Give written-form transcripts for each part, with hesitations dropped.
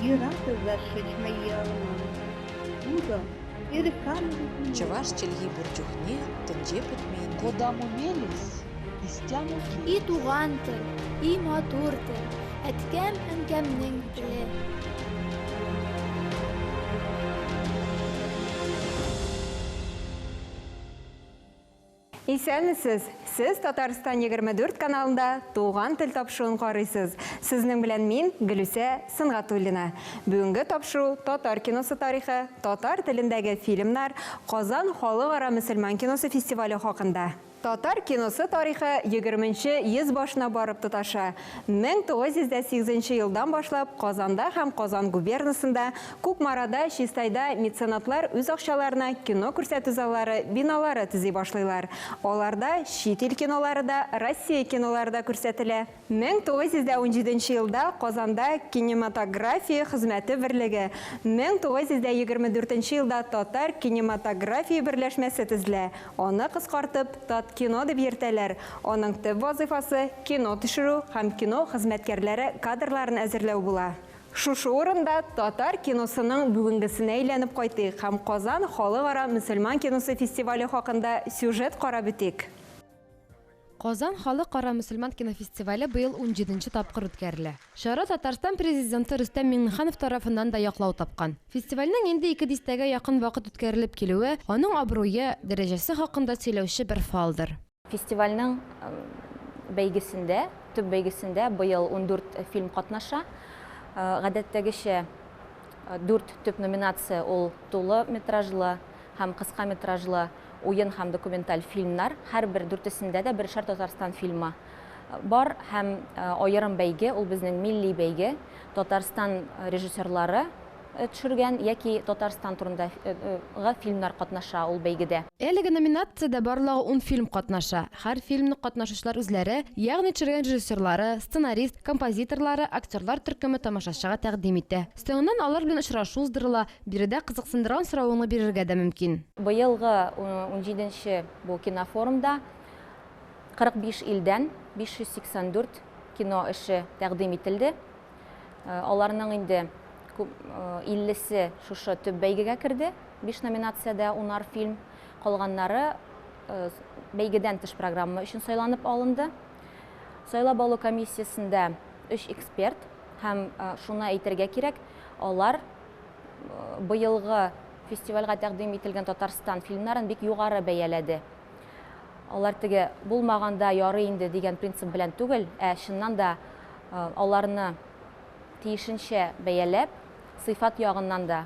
Ни разу зашить мои Буду и реками. Чаваш челги бурчухне, тенже путмейн. Кодам умелись, истяну И туган тел, и матур тел, әткәм әнкәмнең теле. Исәнмесез, сез Татарстан 24 каналында туган тел тапшыруын карыйсыз. Сезнең белән мин Гөлүсә Сынгатуллина. Бүгенге тапшыру татар киносы тарихы, татар телендәге фильмнар, Казан халыкара мөселман киносы фестивале хакында. Татар киносы тарихы 20-нче йөз башына барып тоташа. 1908 елдан башлап Казанда һәм Казан губернасында, Күкмарада, Чистайда меценатлар үз акчаларына кино күрсәтү заллары, биналары төзи башлыйлар. Аларда чит ил кинолары да, Россия кинолары да күрсәтелә. 1917 елда Казанда кинематография хезмәте берлеге, 1924 елда Татар кинематография берләшмәсе төзелә. Аны кыскартып кино дип йөртәләр. Аның төп вазифасы кино төшерү һәм кино хезмәткәрләре кадрларын әзерләү була. Шушы урында татар киносының бүгенгесенә әйләнеп кайтыйк һәм Казан халыкара мөселман киносы фестивале хакында сюжет карап үтик. Казан халыкара мөселман кинофестивале быел 17-нче тапкыр үткәрелә. Шара Татарстан президенты Рөстәм Миңнеханов тарафыннан да яклау тапкан. Фестивальнең инде 2 дистәгә якын вакыт үткәрелеп килүе аның абруе, дәрәҗәсе хакында сөйләүче бер фалдыр. Фестивальнең бәйгесендә, төп бәйгесендә быел 14 фильм катнаша. Гадәттәгечә 4 төп номинация ул тулы метражлы һәм кыска метражлы уен һәм документаль фильмнар. Һәрбер дүртесендә дә бершәр Татарстан фильмы бар һәм аерым бәйге, ул безнең милли бәйге. Татарстан режиссерлары төшергән яки Татарстан турында фильмнар катнаша ул бәйгедә. Әлеге номинациядә барлыгы 10 фильм катнаша. Һәр фильмны катнашучылар үзләре, ягъни төшергән режиссерлары, сценарист, композиторлары, актерлар төркеме тамашачыга тәкъдим итә. Соңыннан алар белән очрашу уздырыла, биредә кызыксындырган соравыңны бирергә дә мөмкин. Быелгы 17-нче бу кинофорумда 45 илдән 584 кино эше тәкъдим ителде. Аларның инде 50-се шушы төп бәйгегә керде. 5 номинациядә 10 фильм, калганнары бәйгедән тыш программа өчен сайланып алынды. Сайлап алу комиссиясендә 3 эксперт һәм шуны әйтергә кирәк, алар быелгы фестивальгә тәкъдим ителгән Татарстан фильмнарын бик югары бәяләде. Алар теге булмаганда ярый инде дигән принцип белән түгел, чыннан да аларны тиешенчә бәяләп, сыйфат ягыннан да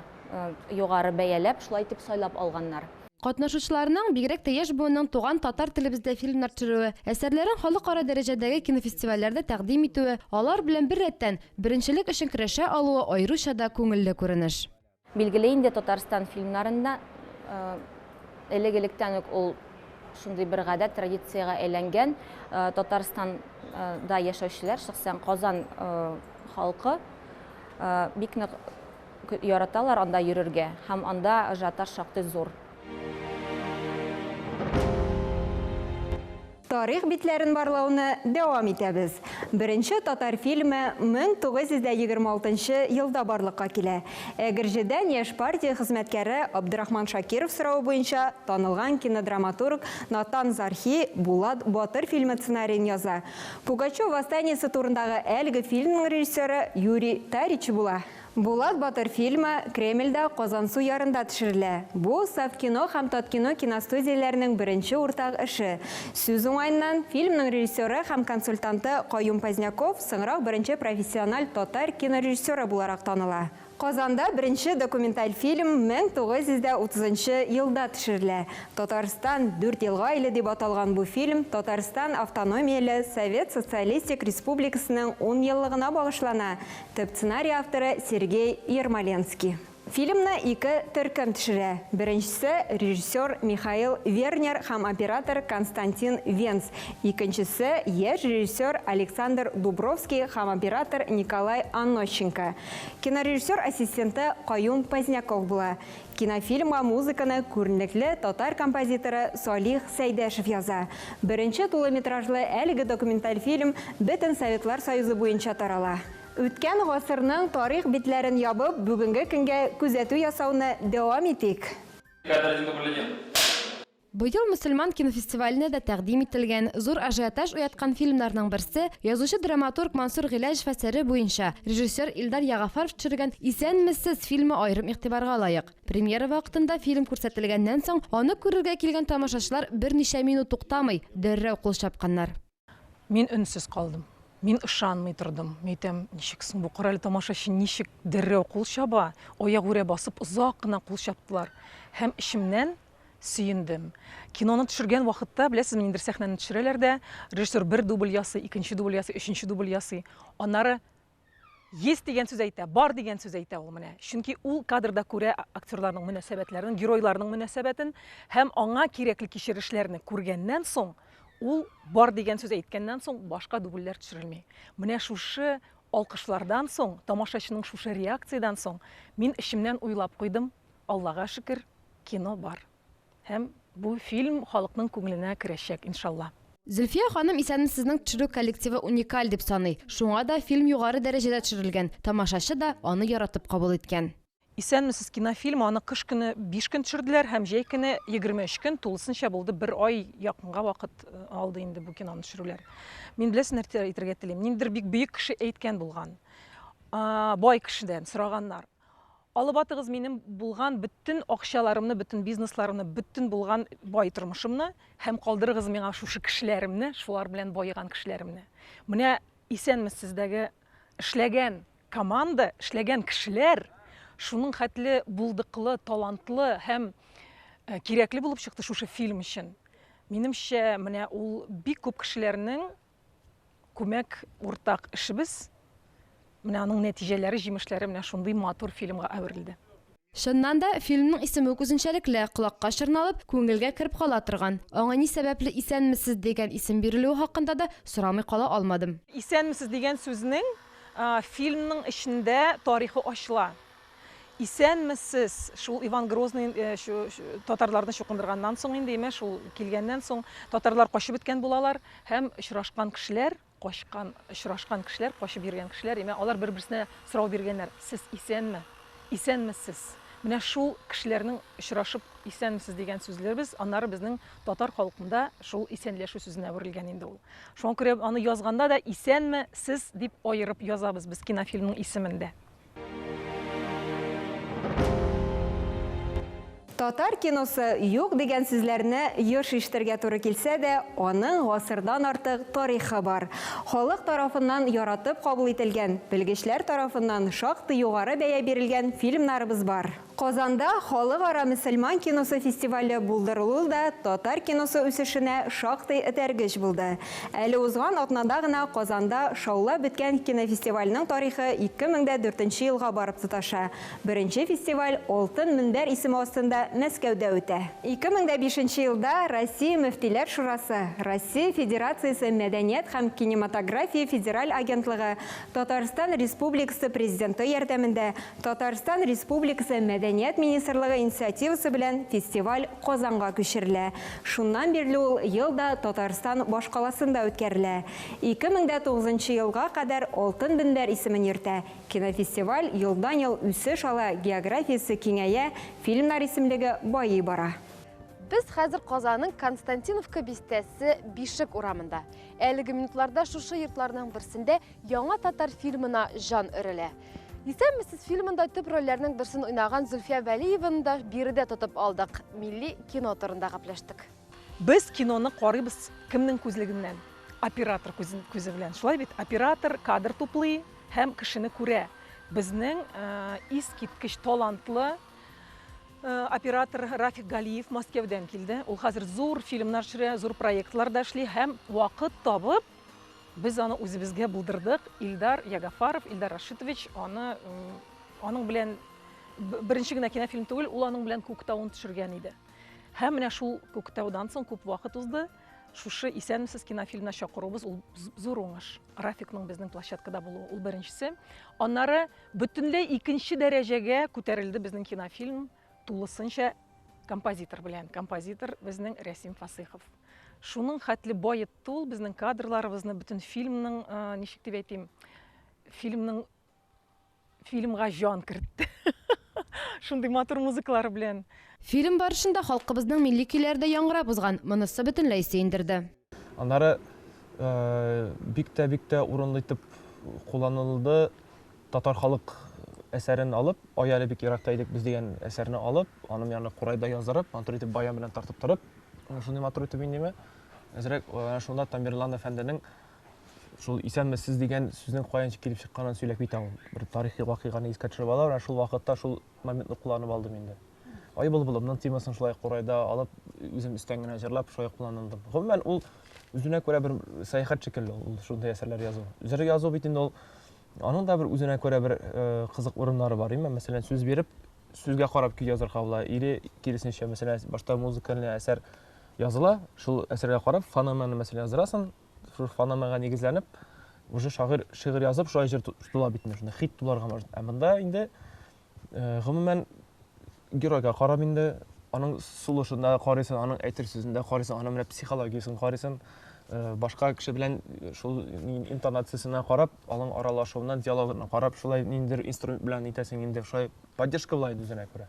югары бәяләп, шулай итеп сайлап алганнар. Катнашучыларның бигрәк тә яшь буынның туган татар телебездә фильмнар төшерүе, әсәрләрен халыкара дәрәҗәдәге кинофестивальләрдә тәкъдим итүе, алар белән бер рәттән беренчелек өчен көрәшә алуы аеруча да күңелле күренеш. Билгеле инде Татарстан фильмнарында элек-электән үк ул шундый бер гадәт, традициягә әйләнгән. Татарстанда яшәүчеләр, шәхсән Казан халкы бик нык яраталар анда йөрергә һәм анда ажиотаж шактый зур. Тарих битләрен барлауны дәвам итәбез. Беренче татар фильмы 1926 елда барлыкка килә. Әгерҗедән яшь партия хезмәткәре Абдурахман Шакиров сорауы буенча танылган кинодраматург Натан Зархи Булат Батыр фильмы сценарийын яза. Пугачев восстаниесе турындагы әлеге фильмның режиссеры Юрий Тарич була. Булат Батыр фильмы Кремльдә Казансу ярында төшерелә. Бу Савкино һәм Таткино киностудияләренең беренче уртак эше. Сүз уңайыннан фильмның режиссеры һәм консультанты Каюм Поздняков соңрак беренче профессиональ татар кинорежиссеры буларак таныла. Казанда беренче документаль фильм 1930 елда төшерелә. Татарстан 4 елга иле дип аталган бу фильм Татарстан автономияле Совет Социалистик Республикасының 10 еллыгына багышлана. Төп сценарий авторы Сергей Ермоленский. Фильмны 2 төркем төшерә. Беренчесе режиссер Михаил Вернер һәм оператор Константин Венц. Икенчесе яшь режиссер Александр Дубровский һәм оператор Николай Аннощенко. Кинорежиссер ассистенты Каюм Поздняков була. Кинофильмга музыканы күренекле татар композиторы Салих Сәйдәшев яза. Беренче тулыметражлы әлеге документаль фильм Бөтен Советлар Союзы буенча тарала. Үткән гасырның тарих битләрен ябып, бүгенге көнгә күзәтү ясауны дәвам итик. Быел Мөселман кинофестиваленә дә тәкъдим ителгән зур ажиотаж уяткан фильмнарның берсе язучы-драматург Мансур Гыйләҗев әсәре буенча режиссер Илдар Ягафаров төшергән «Исәнмесез» фильмы аерым игътибарга лаек. Премьера вакытында фильм күрсәтелгәннән соң, аны күрергә килгән тамашачылар берничә минут туктамый, дәррәү кул чапканнар. Мин өнсез калдым. Мин ышанмый тордым. Мәйтәм, ничек соң бу корал тамашачы ничек дәррәү кул чаба, аяк үрә басып озак кына кул чаптылар. Һәм ишемнән сөендем. Киноны төшергән вакытта, беләсез, миндер сәхнәне төшерәләр дә, режиссер бер дубль ясый, икенче дубль ясый, өченче дубль ясый. Аннары есть дигән сүз әйтә, бар дигән сүз әйтә ул менә. Чөнки ул кадрда күрә актерларның мөнәсәбәтләрен, геройларның мөнәсәбәтен һәм аңа кирәкле кичерешләрне күргәннән соң, ул бар дигән сүз әйткәннән соң башка дубльләр төшерелми. Менә шушы алкышлардан соң, тамашачының шушы реакциядан соң, мин ишемнән уйлап куйдым, Аллага шөкер, кино бар. Һәм бу фильм халыкның күңеленә керәчәк, иншалла. Зөлфия ханым «Исәнмесезнең» төшерү коллективы уникаль дип саный. Шуңа да фильм югары дәрәҗәдә төшерелгән. Тамашачы да аны яратып кабул иткән. «Исәнмесез» кинофильмы аны кыш көне 5 көн төшерделәр һәм җәй көне 23 көн тулысынча булды. 1 ай якынга вакыт алды инде бу киноны төшерүләр. Мин беләсез нәрсә әйтергә телим. Ниндер бик бөек кеше әйткән булган. Бай кешедән сораганнар. Алып атыгыз минем булган бөтен акчаларымны, бөтен бизнесларымны, бөтен булган бай тормышымны һәм калдырыгыз миңа шушы кешеләремне, шулар белән байыган кешеләремне. Менә «Исәнмесездәге» эшләгән команда, эшләгән кешеләр шуның хәтле булдыклы, талантлы һәм кирәкле булып чыкты шушы фильм өчен. Минемчә, менә ул бик күп кешеләрнең күмәк уртак эшебез. Менә аның нәтиҗәләре, җимешләре менә шундый матур фильмга әверелде. Шуннан да фильмның исеме үзенчәлекле, колакка чорналып, күңелгә кереп кала торган. Аңа ни сәбәпле «Исәнмесез» дигән исем бирелүе хакында да сорамый кала алмадым. «Исәнмесез» дигән сүзнең фильмның эчендә тарихы ачыла. «Исәнмесез» шул Иван Грозный татарларны чукындырганнан соң инде имеш, шул килгәннән соң татарлар качып беткән булалар һәм очрашкан кешеләр, очрашкан кешеләр, качып йөргән кешеләр, алар бер-берсенә сорау биргәннәр. Сез исәнме? Исәнмесез? Менә шул кешеләрнең очрашып «Исәнмесез» дигән сүзләрбез, аннары безнең татар халкында шул исәнләшү сүзенә әверелгән инде ул. Шуңа күрә аны язганда да «Исәнме? Сез» дип аерып язабыз без кинофильмның исемендә. Татар киносы юк дигән сүзләрне еш ишетергә туры килсә дә, аның гасырдан артык тарихы бар. Халык тарафыннан яратып кабул ителгән, белгечләр тарафыннан шактый югары бәя бирелгән фильмнарыбыз бар. Казанда халыкара мөселман киносы фестивале булдырылуы да татар киносы үсешенә шактый этәргеч булды. Әле узган атнада гына Казанда шаулап беткән кинофестивальнең тарихы 2004 елга барып тоташа. Беренче фестиваль Алтын мөнбәр исеме астында Мәскәүдә үтә. 2005 елда Россия мөфтиләр шурасы, Россия Федерациясе мәдәният һәм кинематография федераль агентлыгы, Татарстан Республикасы президенты ярдәмендә Татарстан Республикасы Мәдәният министрлыгы инициативасы белән фестиваль Казанга күчерелә. Шуннан бирле ул елда Татарстан башкаласында үткәрелә. 2009 елга кадәр Алтын мөнбәр исемен йөртә. Кинофестиваль елдан-ел үсеш ала, географиясе киңәя, фильмнар исемлеге байый бара. Біз хәзер Казанның Константиновка бистәсе Бишек урамында. Әлеге минутларда шушы йортларның берсендә яңа татар фильмына жан өрелә. «Исәнмесез» фильмында төп рольләрнең берсен уйнаган Зөлфия Вәлиеваны да биредә тотып алдык. Милли кино турында гәпләштек. Без киноны карыйбыз кемнең күзлегеннән? Оператор күзе белән. Шулай бит, оператор кадр туплый һәм кешене күрә. Безнең искиткеч талантлы оператор Рафик Галиев Мәскәүдән килде. Ул хәзер зур фильмнар төшерә, зур проектларда эшли һәм вакыт табып biz аны үзебезгә булдырдык. Илдар Ягафаров, Илдар Рашитович, аның белән беренче генә кинофильм түгел, ул аның белән Күктауын төшергән иде. Һәм менә шул Күктаудан соң күп вакыт узды. Шушы «Исәнмесез» кинофильмына чакырубыз, ул зур уңыш. Рафикның безнең площадкада булуы ул беренчесе. Аннары бөтенләй икенче дәрәҗәгә күтәрелде безнең кинофильм тулысынча композитор белән. Композитор безнең Рәсим Фасыйхов. Шуның хәтле байытты ул безнең кадрларыбызны, бөтен фильмның, ничек дип әйтим, фильмның Фильмға жан кертті. Шундай матур музыкалар белән. Фильм барышында халкыбызның милли көйләре дә яңгырап узган, монысы бөтенләй сөендерде. Аннары бик тә урынлы итеп кулланылды. Татар халык әсәрен алып, аялы бик еракта идек без дигән әсәрне алып, аның янына Курайда яздырып, матур итеп баян белән тартып торып, шундый матур итеп инеме. Әзрәк шунда Тамерлан әфәнденең шул исәнмесез дигән сүзнең каянчы килеп чыкканын сөйләп китә ул. Бер тарихи вакыйганы искә төшереп ала, шул вакытта шул моментны кулланып алдым инде. Ай булып, темасын шулай Курайда алып, үзем өстән генә җырлап, шулай кулландым. Гомумән ул үзенә күрә бер сәяхәт шикелле, ул шундай әсәрләр язу. Үзәре язу бит инде ул аның да бер үзенә күрә бер кызык урыннары бар. Мәсәлән, сүз биреп, сүзгә карап көй язарга була. Ире киресенчә, мәсәлән, башта музыкаль әсәр языла, шул әсәргә карап фонеманы мәсәлән яздырасың, шул фонемага нигезләнеп, уже шигырь язып, шулай җыр тула бит инде, шунда хит туларга можно. Ә монда инде гомумән геройга карап инде аның сулышында карыйсың, аның әйтер сүзендә карыйсың, аның менә психологиясын карыйсың, башка кеше белән шул интонациясына карап, аның аралашуына, диалогына карап, шулай ниндидер инструмент белән итәсең инде, шулай поддержка була үзенә күрә.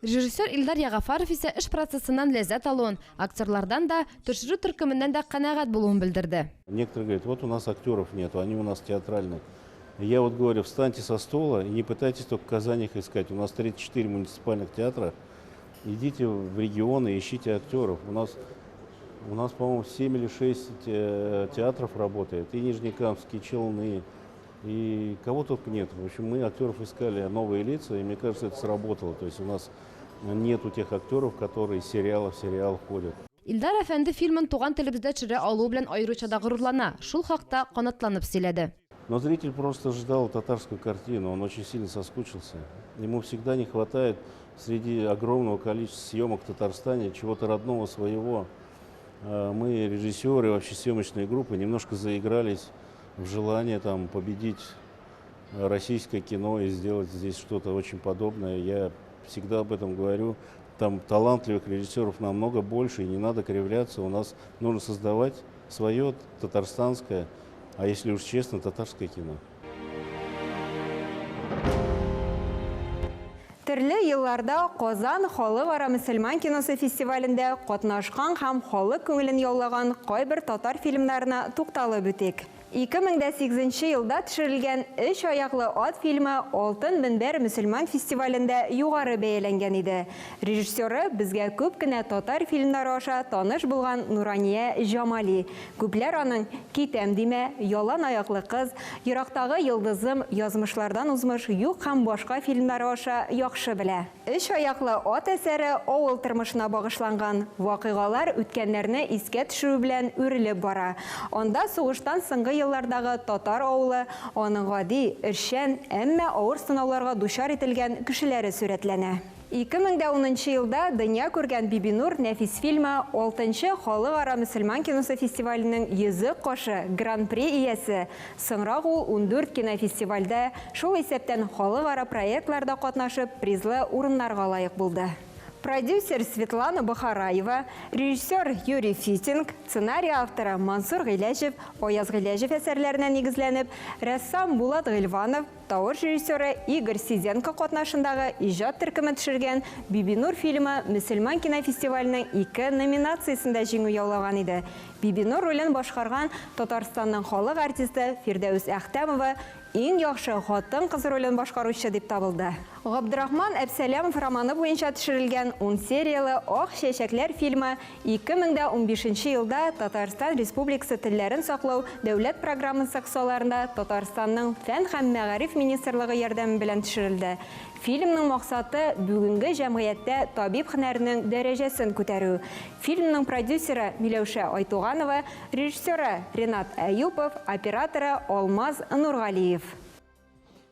Режиссер Илдар Ягафаров исә эш процессыннан ләззәт алуын, актерлардан да, төшерү төркеменнән дә канәгать булуын белдерде. Некоторые говорят, вот у нас актеров нет, они у нас театральные. Я вот говорю, встаньте со стула и не пытайтесь только в Казани их искать. У нас 34 муниципальных театра. Идите в регионы, ищите актеров. У нас, по-моему, 7 или 6 театров работает. И Нижнекамские, Челны, и кого только нет. В общем, мы актеров искали, новые лица, и мне кажется, это сработало. То есть у нас нету тех актеров, которые из сериала в сериал ходят. Илдар әфәнде фильмын туган телебездә төшерә алу белән аеруча да горурлана. Шул хакта канатланып сөйләде. Но зритель просто ждал татарскую картину, он очень сильно соскучился. Ему всегда не хватает среди огромного количества съемок в Татарстане чего-то родного своего. Мы, режиссеры, вообще съемочные группы, немножко заигрались в желание там победить российское кино и сделать здесь что-то очень подобное. Я всегда об этом говорю. Там талантливых режиссеров намного больше, и не надо кривляться. У нас нужно создавать свое татарстанское, а если уж честно, татарское кино. Төрле елларда Казан халыкара мөселман киносы фестивалендә катнашкан һәм халык күңелен яулаган кайбер татар фильмнарына тукталып үтик. 2008 елда төшерелгән «Өч аяклы ат» фильмы Алтын мөнбәр мөселман фестивалендә югары бәяләнгән иде. Режиссеры безгә күп кенә татар фильмнары аша таныш булган Нурания Җамали. Күпләр аның «Китәм димә», «Ялан аяклы кыз», «Ерактагы йолдызым», «Язмышлардан узмыш», «Юк» һәм башка фильмнары аша яхшы белә. «Өч аяклы ат» әсәре авыл тормышына багышланган. Вакыйгалар үткәннәрне искә төшерү белән үрелеп бара. Анда сугыштан соңгы еллардагы татар авылы, аның гади, эшчән, әмма авыр сынауларга дучар ителгән кешеләре сурәтләнә. 2010 елда дөнья күргән Бибинур нәфис фильмы 6-нчы халыкара мөселман киносы фестиваленең «Йөзек кашы» гран-при иясе. Соңрак ул 14 кинофестивальдә, шул исәптән халыкара проектларда катнашып, призлы урыннарга лаек булды. Продюсер Светлана Бахараева, режиссер Юрий Фитинг, сценарий авторы Мансур Гыйләҗев, Аяз Гыйләҗев әсәрләренә нигезләнеп, рәссам Булат Гыйльванов, тавыш режиссеры Игорь Сизенко катнашындагы иҗат төркеме төшергән Бибинур фильмы мөселман кинофестиваленең 2 номинациясендә җиңү яулаган иде. Бибинур ролен башкарган Татарстанның халык артисты Фирдәүс Әхтәмова иң яхшы хатын-кыз ролен башкаручы дип табылды. Габдрахман Әбсәләмов романы буенча төшерелгән 10 сериялы «Ак чәчәкләр» фильмы 2015 елда Татарстан Республикасы телләрен саклау дәүләт программасы кысаларында Татарстанның фән һәм мәгариф министрлыгы ярдәме белән төшерелде. Фильмның максаты бүгенге җәмгыятьтә табиб һөнәренең дәрәҗәсен күтәрү. Фильмның продюсеры Миләүшә Айтуганова, режиссеры Ренат Әюпов, операторы Алмаз Нургалиев.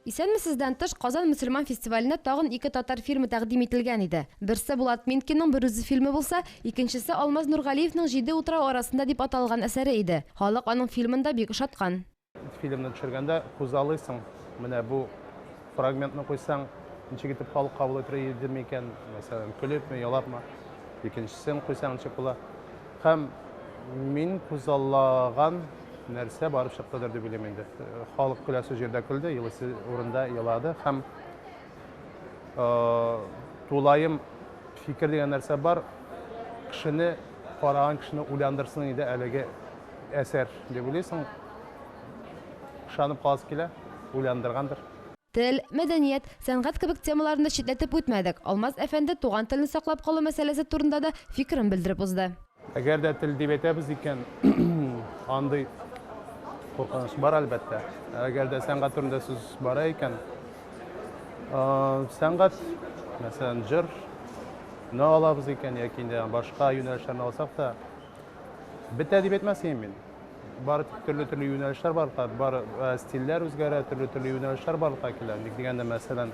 Исәнмесездән тыш Казан мөселман фестиваленә тагын 2 татар фильмы тәкъдим ителгән иде. Берсе Булат Минкинның «Бер үзе» фильмы булса, икенчесе Алмаз Нургалиевның «Җиде утрау арасында» дип аталган әсәре иде. Халык аның фильмында бик ошаткан. Фильмны төшергәндә күзаллыйсың, менә бу фрагментны куйсаң, ничек итеп халык кабул итер микән, мәсәлән, көлепме, ялапмы. Икенчесен куйсаң ничек була. Һәм мин күзаллаган нәрсә барып чыктыдыр дип уйлыйм инде. Халык көләсе җирдә көлде, елысы урында елады һәм тулайым фикер дигән нәрсә бар. Кешене караган кешене уйландырсын иде әлеге әсәр дип уйлыйсың. Ышанып каласы килә, уйландыргандыр. Тел, мәдәният, сәнгать кебек темаларында читләтеп үтмәдек. Алмаз әфәнде туган телне саклап калу мәсьәләсе турында да фикерен белдереп узды. Әгәр дә тел дип әйтәбез икән, андый куркыныч бар әлбәттә. Әгәр дә сәнгать турында сүз бара икән, сәнгать, мәсәлән, җыр, не алабыз икән, яки инде башка юнәлешләрне алсак та, бетә дип әйтмәсем мин. Бар төрле юнәлешләр бар, бар стильләр үзгәрә, төрле юнәлешләр барлыкка килә. Ник дигәндә, мәсәлән,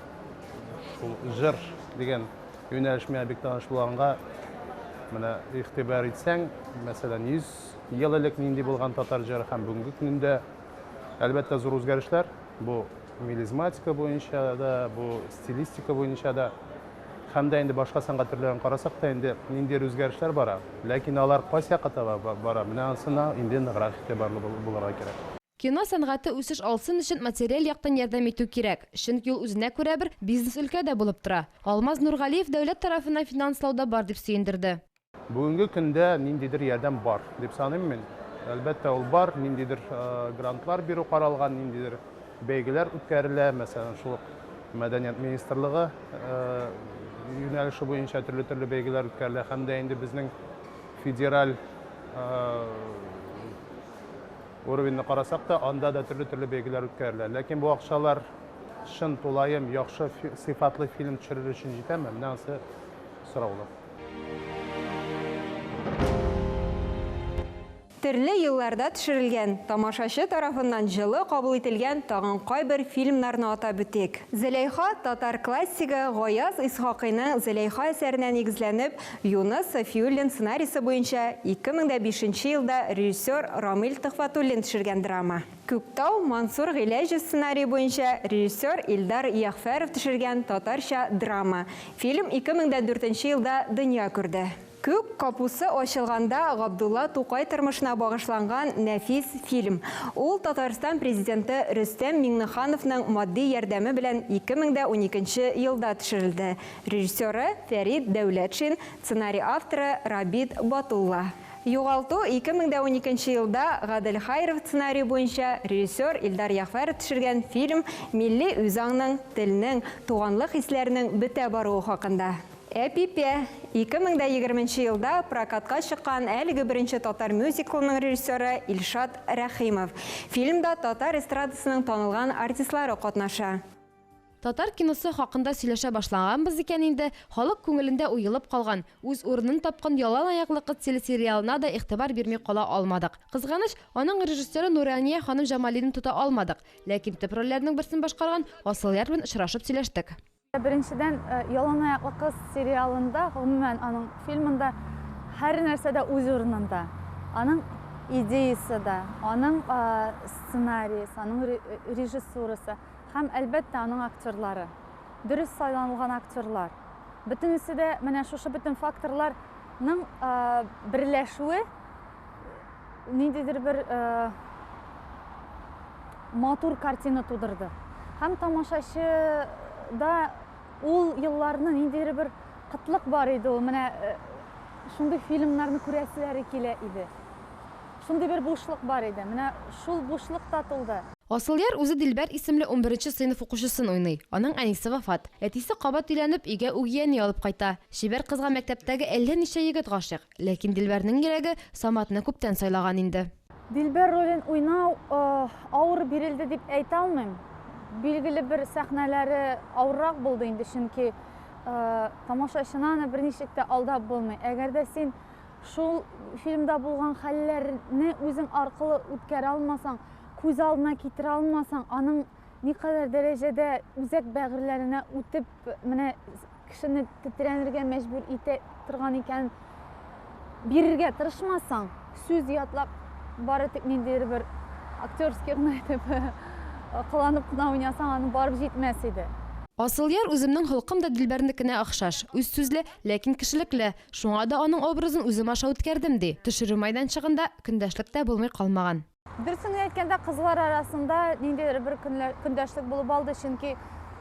шул җыр дигән юнәлеш миңа бик таныш булганга, менә игътибар итсәң, мәсәлән, 100 ел элек нинди булган татар җыры һәм бүгенге көндә әлбәттә зур үзгәрешләр. Бу мелизматика буенча да, бу стилистика буенча да, һәм дә инде башка сәнгать төрләрен карасак та инде ниндидер үзгәрешләр бара. Ләкин алар кайсы якка таба бара, менә анысына инде ныграк игътибарлы булырга кирәк. Кино сәнгате үсеш алсын өчен материаль яктан ярдәм итү кирәк. Чөнки ул үзенә күрә бер бизнес өлкәдә булып тора. Алмаз Нургалиев дәүләт тарафыннан финанслауда бар дип сөендерде. Бүгенге көндә ниндидер ярдәм бар дип саныйм мин. Әлбәттә ул бар, ниндидер грантлар бирү каралган, ниндидер бәйгеләр үткәрелә, мәсәлән, шул Мәдәният министрлыгы юнәлеше буенча төрле бәйгеләр үткәрелә, һәм дә инде безнең федераль уровеньне карасак та, анда да төрле бәйгеләр үткәрелә. Ләкин бу акчалар чын тулаем яхшы сыйфатлы фильм төшерер өчен җитәме? Менә анысы сораулы. Төрле елларда төшерелгән, тамашачы тарафыннан җылы кабул ителгән тагын кайбер фильмнарны атап үтик. Зөләйха татар классигы Гаяз Исхакыйның Зөләйха әсәренә нигезләнеп, Юнус Сафиуллин сценарийсы буенча 2005 елда режиссер Рамил Төхфәтуллин төшергән драма. Күктау Мансур Гыйләҗев сценарий буенча режиссер Илдар Яхфәров төшергән татарча драма. Фильм 2004 елда дөнья күрде. Күк капусы ачылганда Габдулла Тукай тормышына багышланган нәфис фильм. Ул Татарстан президенты Рөстәм Миңнехановның матди ярдәме белән 2012 елда төшерелде. Режиссеры Фәрит Дәүләтшин, сценарий авторы Рабит Батулла. Югалту 2012 елда Гадел Хайров сценарий буенча режиссер Илдар Яхфәров төшергән фильм милли үзаңның, телнең, туганлык хисләренең бетә баруы хакында. Әпипе 2020 елда прокатка чыккан әлеге беренче татар мюзиклының режиссеры Илшат Рәхимов. Фильмда татар эстрадасының танылган артистлары катнаша. Татар киносы хакында сөйләшә башлаганбыз икән инде, халык күңелендә уелып калган, үз урынын тапкан ялан аяклы телесериалына да игътибар бирми кала алмадык. Кызганыч, аның режиссеры Нурания ханым Җамалине тота алмадык, ләкин төп рольләрнең берсен башкарган Асылъяр белән очрашып сөйләштек. Беренчедән, ялан аяклы кыз сериалында, гомумән аның фильмында һәр нәрсәдә үз урынында. Аның идеясы да, аның сценарийсы, аның режиссурасы һәм әлбәттә аның актерлары. Дөрес сайланылган актерлар. Бөтенесе дә менә шушы бөтен факторларның берләшүе ниндидер бер матур картина тудырды. Һәм тамашачы да ул елларны ниндидер бер кытлык бар иде, ул менә шундый фильмнарны күрәселәре килә иде. Шундый бер бушлык бар иде. Менә шул бушлык та тулды. Асылъяр үзе Дилбәр исемле 11-нче сыйныф укучысын уйный. Аның әнисе вафат. Әтисе кабат өйләнеп, өйгә үгияне алып кайта. Шибәр кызга мәктәптәге әллә ничә егет гашык. Ләкин Дилбәрнең йөрәге Саматны күптән сайлаган инде. Дилбәр ролен уйнау авыр бирелде дип әйтә алмыйм. Билгеле бер сәхнәләре авыррак булды инде, чөнки тамашачыны берничек тә алдап булмый. Әгәр дә син шул фильмда булган хәлләрне үзең аркылы үткәрә алмасаң, күз алдына китерә алмасаң, аның никадәр дәрәҗәдә үзәк бәгырьләренә үтеп, менә кешене тетрәнергә мәҗбүр итә торган икән, бирергә тырышмасаң, сүз ятлап, бары тик ниндидер бер актерский гына итеп кыланып кына уйнасаң, аны барып җитмәс иде. Асылъяр үземнең холкым да Дилбәрнекенә охшаш. Үз сүзле, ләкин кешелекле. Шуңа да аның образын үзем аша үткәрдем ди. Төшерү майданчыгында көндәшлек тә булмый калмаган. Дөресен әйткәндә, кызлар арасында ниндидер бер көндәшлек булып алды, чөнки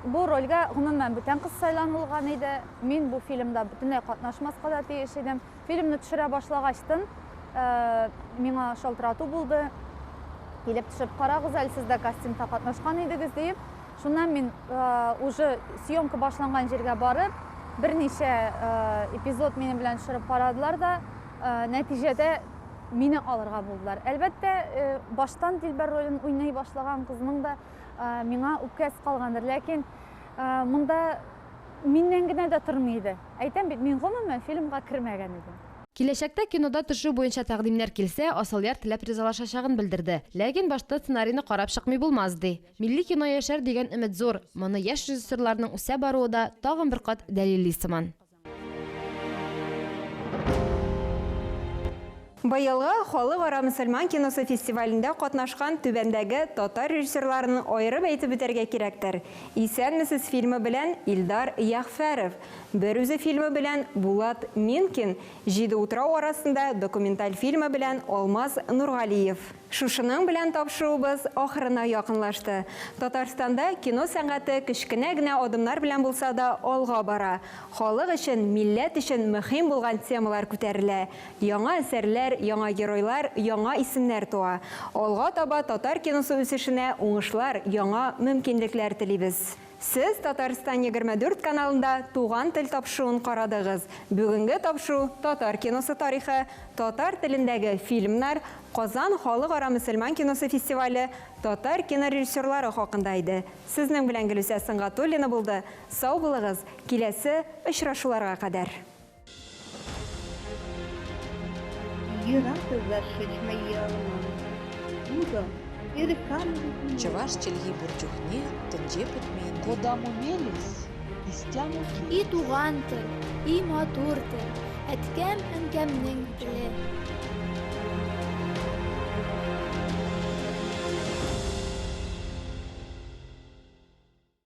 бу рольгә гомумән бүтән кыз сайланылган иде. Мин бу фильмда бөтенләй катнашмаска да тиеш идем. Фильмны төшерә башлагачтын, миңа шалтырату булды. Килеп төшеп карагыз, әле сез дә кастингта катнашкан идегез дип. Шуннан мин уже съемка башланган җиргә барып, берничә эпизод минем белән төшереп карадылар да, нәтиҗәдә мине алырга булдылар. Әлбәттә, баштан Дилбәр ролен уйный башлаган кызның да миңа үпкәсе калгандыр, ләкин монда миннән генә дә тормый иде. Әйтәм бит, мин гомумән фильмга кермәгән идем. Киләчәктә кинода төшү буенча тәкъдимнәр килсә, Асылъяр теләп ризалашачагын белдерде. Ләкин башта сценарийны карап чыкмый булмас ди. Милли кино яшәр дигән өмет зур. Моны яшь режиссерларның үсә баруы да тагын бер кат дәлилли сыман. Быелгы Халыкара мөселман киносы фестивалендә катнашкан түбәндәге татар режиссерларын аерып әйтеп үтәргә кирәктер. Исәнмесез фильмы белән Илдар Яхфәров, бер үзе фильмы белән Булат Минкин, Җиде утрау арасында документаль фильмы белән Алмаз Нургалиев. Шушының белән тапшыруыбыз ахырына якынлашты. Татарстанда кино сәнгате кечкенә генә адымнар белән булса да алга бара. Халык өчен, милләт өчен мөһим булган темалар күтәрелә. Яңа әсәрләр, яңа геройлар, яңа исемнәр туа. Алга таба татар киносы үсешенә уңышлар, яңа мөмкинлекләр телибез. Сез Татарстан 24 каналында туган тел тапшыруын карадыгыз. Бүгенге тапшыру татар киносы тарихы, татар телендәге фильмнар, Казан Халыкара мөселман киносы фестивале, татар кинорежиссерлары хакында иде. Сезнең белән Гөлүсә Сыңгатуллина булды. Сау булыгыз, киләсе очрашуларга кадәр. Чуваш челги бурчухне тенҗе путмейнде. Куда мумелис, истяму И туган тел, и матур тел, әткәм әнкәмнең теле.